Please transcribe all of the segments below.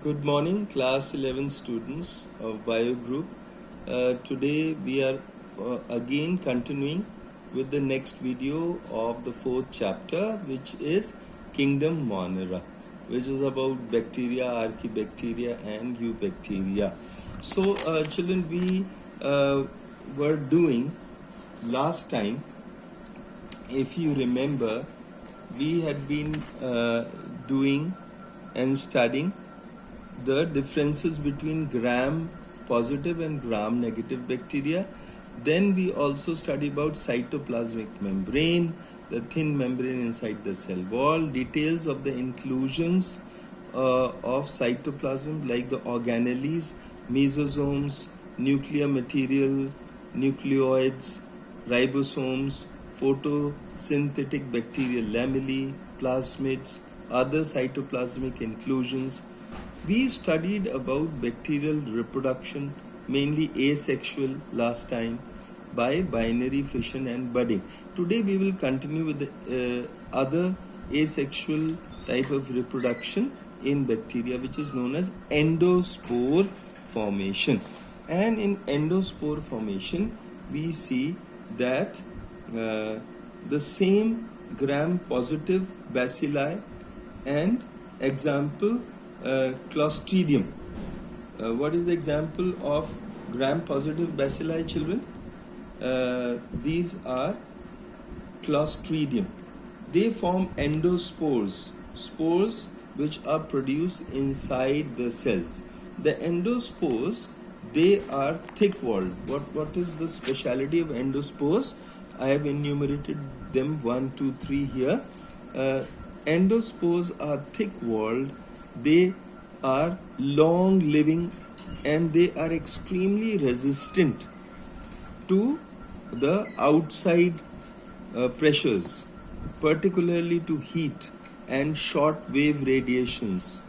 Good morning, class 11 students of Bio Group. Today we are again continuing with the next video of the fourth chapter, which is Kingdom Monera, which is about bacteria, archaebacteria, and eubacteria. So, children, we were doing last time, if you remember, we had been doing and studying the differences between gram positive and gram negative bacteria. Then we also study about cytoplasmic membrane, the thin membrane inside the cell wall, details of the inclusions of cytoplasm like the organelles, mesosomes, nuclear material, nucleoids, ribosomes, photosynthetic bacterial lamellae, plasmids, other cytoplasmic inclusions. We studied about bacterial reproduction, mainly asexual last time, by binary fission and budding. Today we will continue with the other asexual type of reproduction in bacteria, which is known as endospore formation. And in endospore formation, we see that the same gram positive bacilli and example Clostridium. What is the example of gram positive bacilli, children? These are Clostridium. They form endospores, spores which are produced inside the cells. The endospores, they are thick-walled. What is the speciality of endospores? I have enumerated them 1, 2, 3 here. Endospores are thick-walled. They are long living and they are extremely resistant to the outside pressures, particularly to heat and short wave radiations.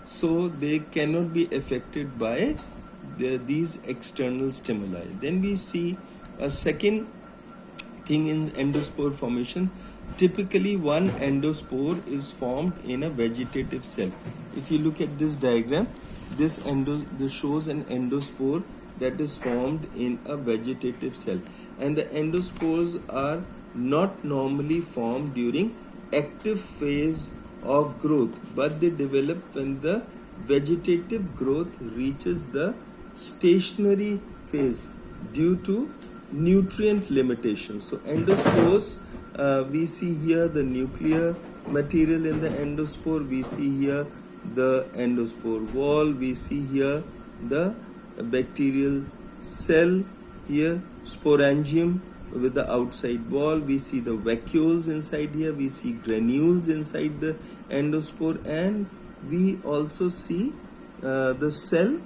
So they cannot be affected by these external stimuli. Then we see a second thing in endospore formation. Typically, one endospore is formed in a vegetative cell. If you look at this diagram, this shows an endospore that is formed in a vegetative cell. And the endospores are not normally formed during active phase of growth, but they develop when the vegetative growth reaches the stationary phase due to nutrient limitations. So endospores, we see here the nuclear material in the endospore, we see here the endospore wall, we see here the bacterial cell, here sporangium with the outside wall, we see the vacuoles inside here, we see granules inside the endospore, and we also see the cell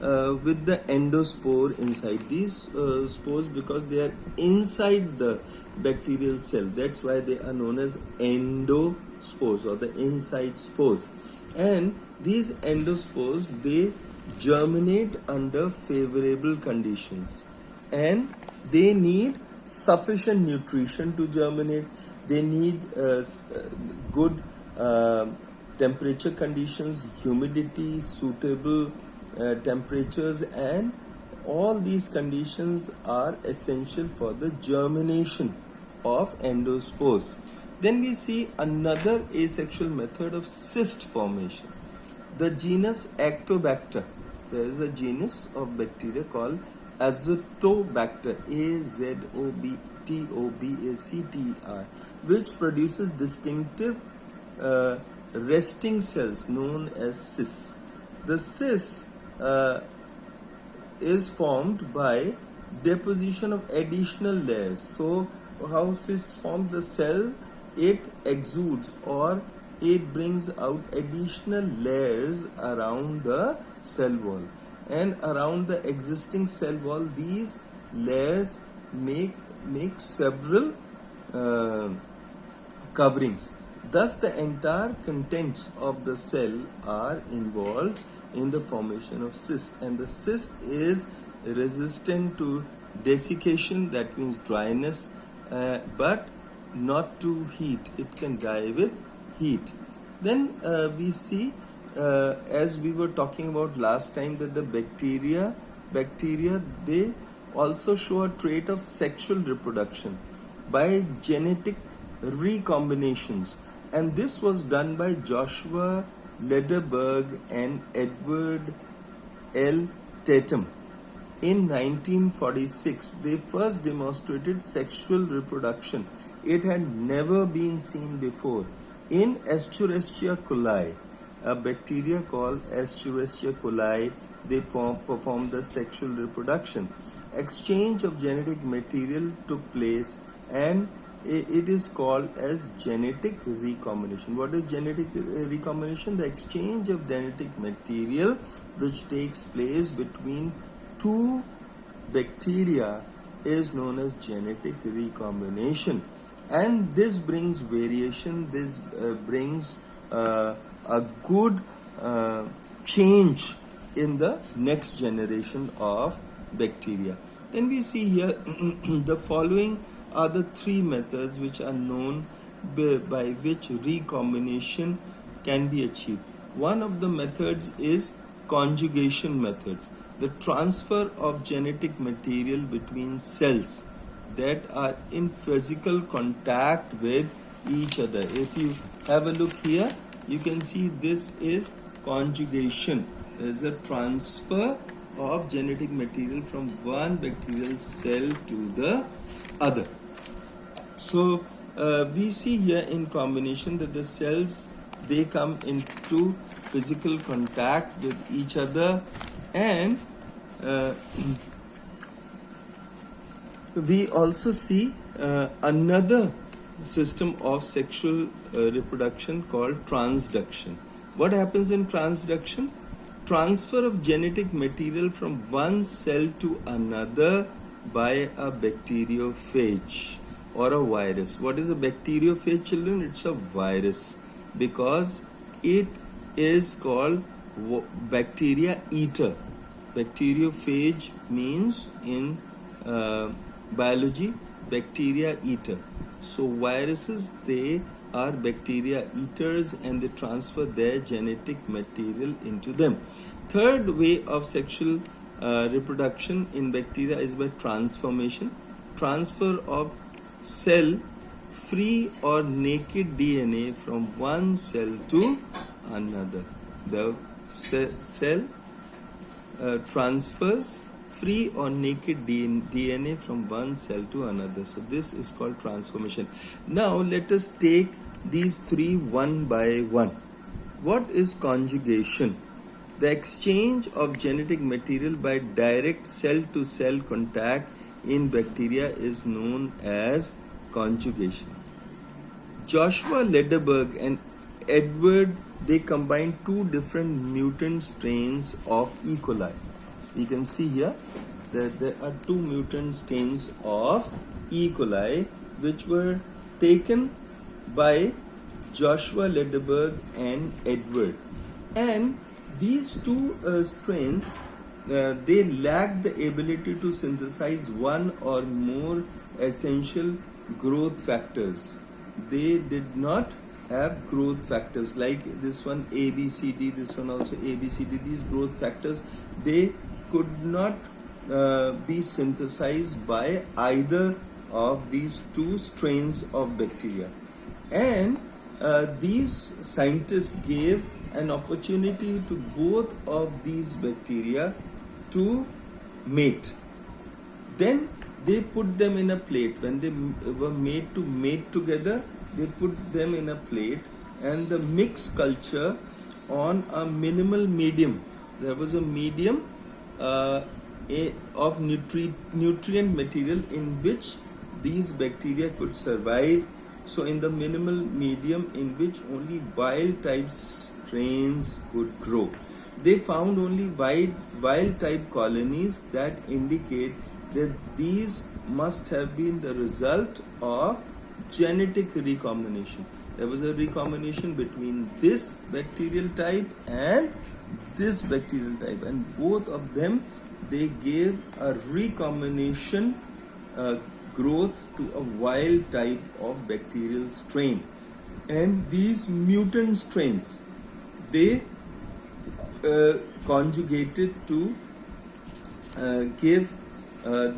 with the endospore inside. These spores, because they are inside the bacterial cell, that's why they are known as endospores or the inside spores. And these endospores, they germinate under favorable conditions and they need sufficient nutrition to germinate. They need good temperature conditions, humidity, suitable temperatures, and all these conditions are essential for the germination of endospores. Then we see another asexual method of cyst formation. The genus Azotobacter. There is a genus of bacteria called Azotobacter, Azotobacter, which produces distinctive resting cells known as cysts. The cyst is formed by deposition of additional layers. So how cysts form? The cell, it exudes or it brings out additional layers around the cell wall, and around the existing cell wall these layers make several coverings. Thus the entire contents of the cell are involved in the formation of cyst, and the cyst is resistant to desiccation, that means dryness, but not to heat. It can die with heat. Then we see as we were talking about last time, that the bacteria they also show a trait of sexual reproduction by genetic recombinations, and this was done by Joshua Lederberg and Edward L. Tatum. In 1946, they first demonstrated sexual reproduction. It had never been seen before in Escherichia coli, a bacteria called Escherichia coli. They performed the sexual reproduction. Exchange of genetic material took place, and it is called as genetic recombination. What is genetic recombination? The exchange of genetic material which takes place between two bacteria is known as genetic recombination, and this brings variation. This brings a good change in the next generation of bacteria. Then we see here the following are the three methods which are known by which recombination can be achieved. One of the methods is conjugation methods, the transfer of genetic material between cells that are in physical contact with each other. If you have a look here, you can see this is conjugation. There is a transfer of genetic material from one bacterial cell to the other. So we see here in combination that the cells, they come into physical contact with each other, and we also see another system of sexual reproduction called transduction. What happens in transduction? Transfer of genetic material from one cell to another by a bacteriophage or a virus. What is a bacteriophage, children? It's a virus because it is called bacteria eater. Bacteriophage means in biology bacteria eater. So viruses, they are bacteria eaters and they transfer their genetic material into them. Third way of sexual reproduction in bacteria is by transformation. Transfer of cell free or naked DNA from one cell to another. The cell transfers free or naked DNA from one cell to another. So this is called transformation. Now let us take these three one by one. What is conjugation? The exchange of genetic material by direct cell to cell contact in bacteria is known as conjugation. Joshua Lederberg and Edward, they combined two different mutant strains of E. coli. We can see here that there are two mutant strains of E. coli which were taken by Joshua Lederberg and Edward. And these two strains, they lack the ability to synthesize one or more essential growth factors. They did not have growth factors like this one ABCD, this one also ABCD. These growth factors, they could not be synthesized by either of these two strains of bacteria. And these scientists gave an opportunity to both of these bacteria to mate. Then they put them in a plate. When they were made to mate together, they put them in a plate and the mixed culture on a minimal medium. There was a medium of nutrient material in which these bacteria could survive. So in the minimal medium in which only wild type strains could grow, they found only wild type colonies that indicate that these must have been the result of genetic recombination. There was a recombination between this bacterial type and this bacterial type, and both of them, they gave a recombination growth to a wild type of bacterial strain. And these mutant strains, they conjugated to give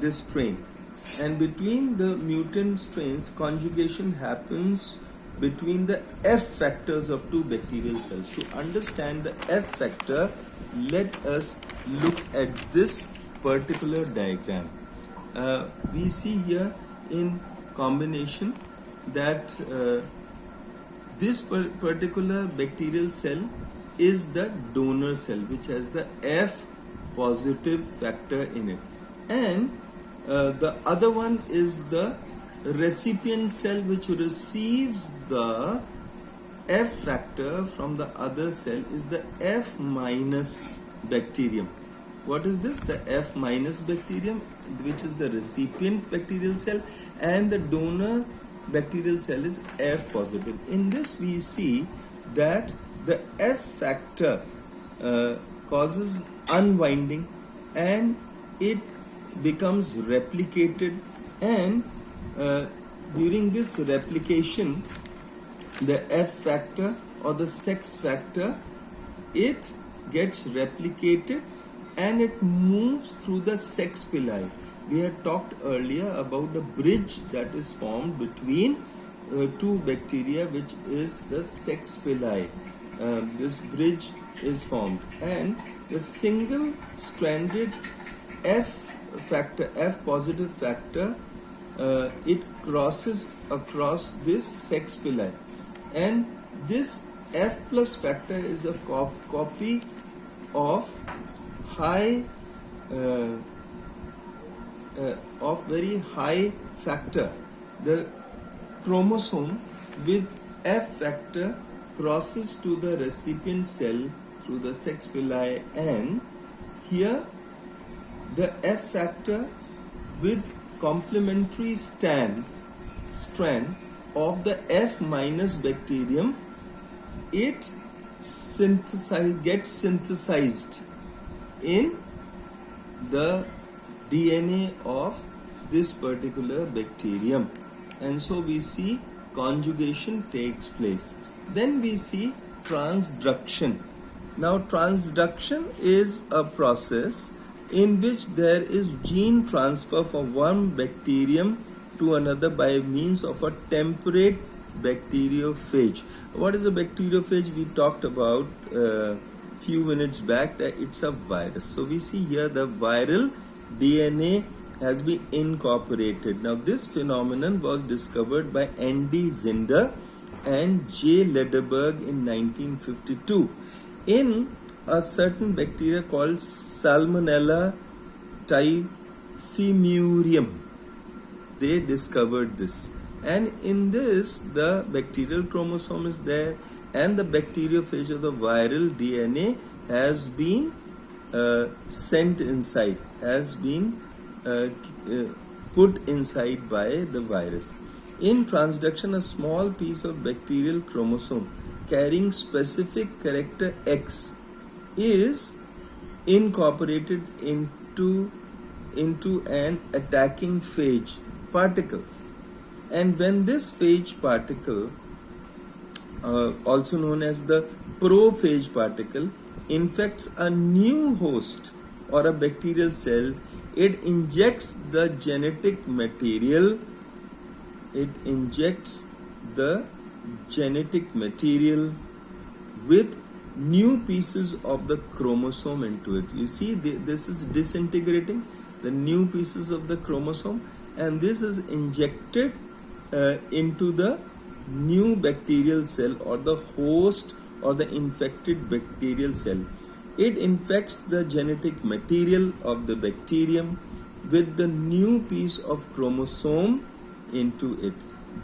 this strain. And between the mutant strains, conjugation happens between the F factors of two bacterial cells. To understand the F factor, let us look at this particular diagram. We see here in combination that this particular bacterial cell is the donor cell, which has the F positive factor in it, and the other one is the recipient cell, which receives the F factor from the other cell, is the F minus bacterium. What is this? The F minus bacterium, which is the recipient bacterial cell, and the donor bacterial cell is F positive. In this, we see that the F factor causes unwinding, and it becomes replicated, and during this replication, the F factor or the sex factor, it gets replicated and it moves through the sex pili. We had talked earlier about the bridge that is formed between two bacteria, which is the sex pili. This bridge is formed, and the single stranded F factor, F positive factor, it crosses across this sex pili, and this F plus factor is a copy of very high factor. The chromosome with F factor crosses to the recipient cell through the sex pili, and here the F factor with complementary strand of the F minus bacterium, it gets synthesized in the DNA of this particular bacterium, and so we see conjugation takes place. Then we see transduction. Now transduction is a process in which there is gene transfer from one bacterium to another by means of a temperate bacteriophage. What is a bacteriophage? We talked about few minutes back that it's a virus. So we see here the viral DNA has been incorporated. Now this phenomenon was discovered by Andy Zinder and J. Lederberg in 1952 in a certain bacteria called Salmonella typhimurium. They discovered this, and in this the bacterial chromosome is there, and the bacteriophage of the viral DNA has been sent inside, has been put inside by the virus. In transduction, a small piece of bacterial chromosome carrying specific character X is incorporated into an attacking phage particle, and when this phage particle, also known as the prophage particle, infects a new host or a bacterial cell, it injects the genetic material. It injects the genetic material with new pieces of the chromosome into it. You see, this is disintegrating the new pieces of the chromosome, and this is injected into the new bacterial cell or the host or the infected bacterial cell. It infects the genetic material of the bacterium with the new piece of chromosome into it.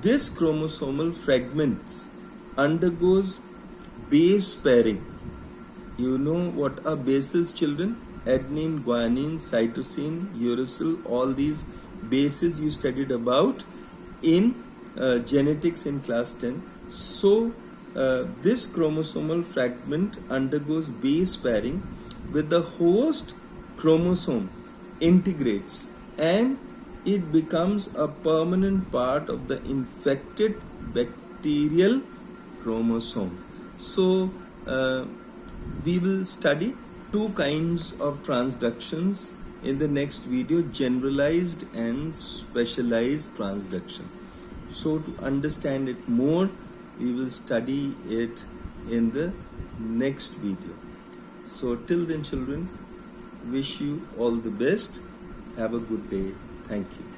This chromosomal fragments undergoes base pairing. You know what are bases, children? Adenine, guanine, cytosine, uracil, all these bases you studied about in genetics in class 10. So this chromosomal fragment undergoes base pairing with the host chromosome, integrates, and it becomes a permanent part of the infected bacterial chromosome. So We will study two kinds of transductions in the next video, generalized and specialized transduction. So to understand it more, we will study it in the next video. So till then children, wish you all the best. Have a good day. Thank you.